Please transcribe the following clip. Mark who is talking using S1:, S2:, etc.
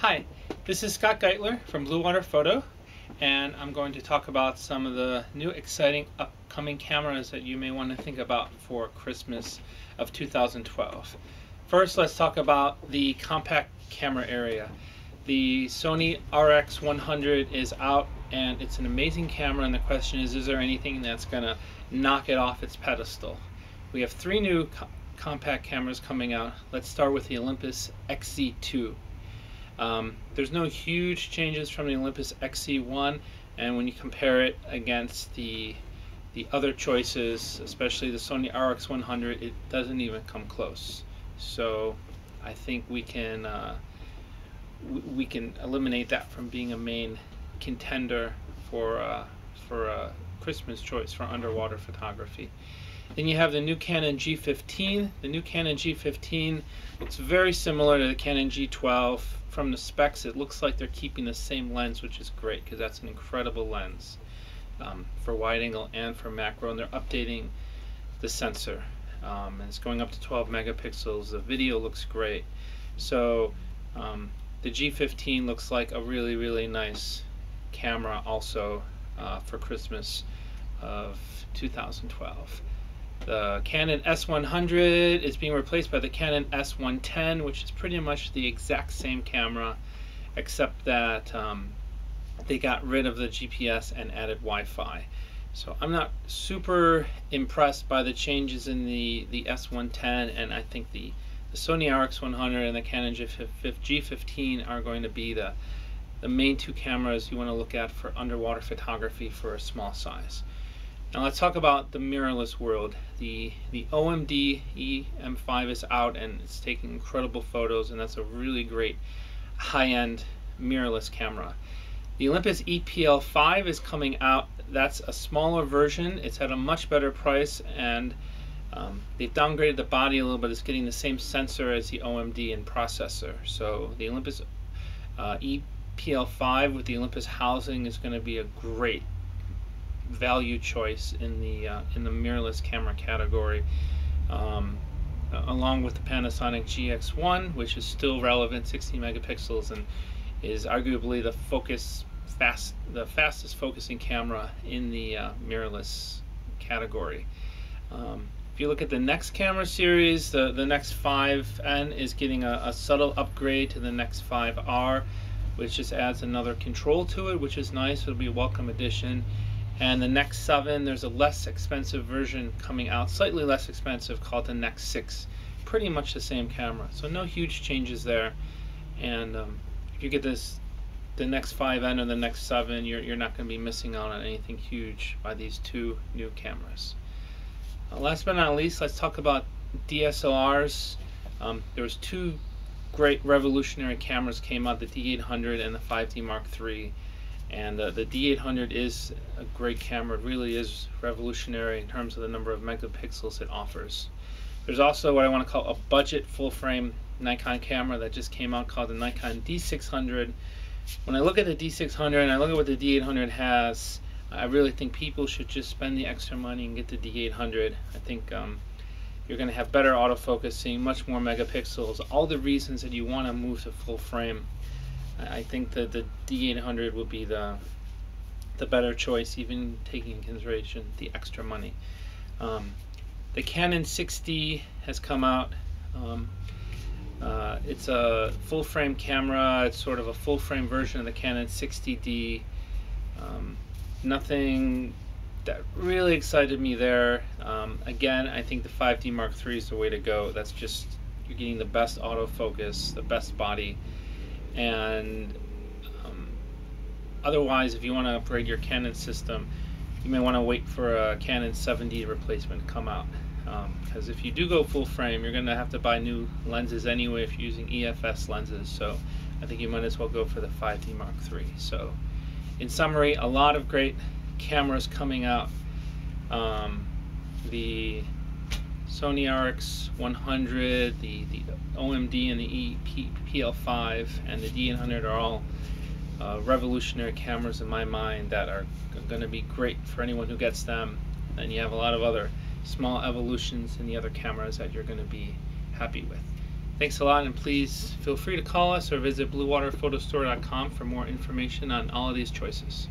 S1: Hi, this is Scott Geitler from Blue Water Photo, and I'm going to talk about some of the new exciting upcoming cameras that you may want to think about for Christmas of 2012. First, let's talk about the compact camera area. The Sony RX100 is out, and it's an amazing camera, and the question is there anything that's going to knock it off its pedestal? We have three new compact cameras coming out. Let's start with the Olympus XZ2. There's no huge changes from the Olympus XZ1, and when you compare it against the other choices, especially the Sony RX100, it doesn't even come close. So I think we can eliminate that from being a main contender for a Christmas choice for underwater photography. Then you have the new Canon G15. The new Canon G15 looks very similar to the Canon G12. From the specs, it looks like they're keeping the same lens, which is great because that's an incredible lens for wide angle and for macro, and they're updating the sensor. And it's going up to 12 megapixels. The video looks great. So the G15 looks like a really nice camera also for Christmas of 2012. The Canon S100 is being replaced by the Canon S110, which is pretty much the exact same camera, except that they got rid of the GPS and added Wi-Fi. So I'm not super impressed by the changes in the S110, and I think the Sony RX100 and the Canon G15 are going to be the main two cameras you want to look at for underwater photography for a small size. Now let's talk about the mirrorless world. The OMD EM5 is out, and it's taking incredible photos, and that's a really great high-end mirrorless camera. The Olympus EPL5 is coming out. That's a smaller version. It's at a much better price, and they've downgraded the body a little bit. It's getting the same sensor as the OMD and processor. So the Olympus EPL5 with the Olympus housing is going to be a great value choice in the mirrorless camera category, along with the Panasonic GX1, which is still relevant, 16 megapixels, and is arguably the fastest focusing camera in the mirrorless category. If you look at the next camera series, the Nex 5N is getting a subtle upgrade to the Nex 5R, which just adds another control to it, which is nice. It'll be a welcome addition. And the Nex 7, there's a less expensive version coming out, slightly less expensive, called the Nex 6. Pretty much the same camera, so no huge changes there. And if you get the Nex 5N or the Nex 7, you're not going to be missing out on anything huge by these two new cameras. Last but not least, let's talk about DSLRs. There was two great revolutionary cameras came out, the D800 and the 5D Mark III. And the D800 is a great camera. It really is revolutionary in terms of the number of megapixels it offers. There's also what I want to call a budget full-frame Nikon camera that just came out called the Nikon D600. When I look at the D600 and I look at what the D800 has, I really think people should just spend the extra money and get the D800. I think you're going to have better autofocusing, much more megapixels, all the reasons that you want to move to full frame. I think that the D800 will be the better choice, even taking into consideration the extra money. The Canon 6D has come out. It's a full-frame camera. It's sort of a full-frame version of the Canon 60D. Nothing that really excited me there. Again, I think the 5D Mark III is the way to go. That's just, you're getting the best autofocus, the best body. And otherwise, if you want to upgrade your Canon system, you may want to wait for a Canon 7D replacement to come out, because if you do go full frame, you're going to have to buy new lenses anyway if you're using EFS lenses. So I think you might as well go for the 5D Mark III. So in summary, a lot of great cameras coming out. The Sony RX100, the OMD and the EPL5 and the D800 are all revolutionary cameras in my mind that are going to be great for anyone who gets them. And you have a lot of other small evolutions in the other cameras that you're going to be happy with. Thanks a lot, and please feel free to call us or visit bluewaterphotostore.com for more information on all of these choices.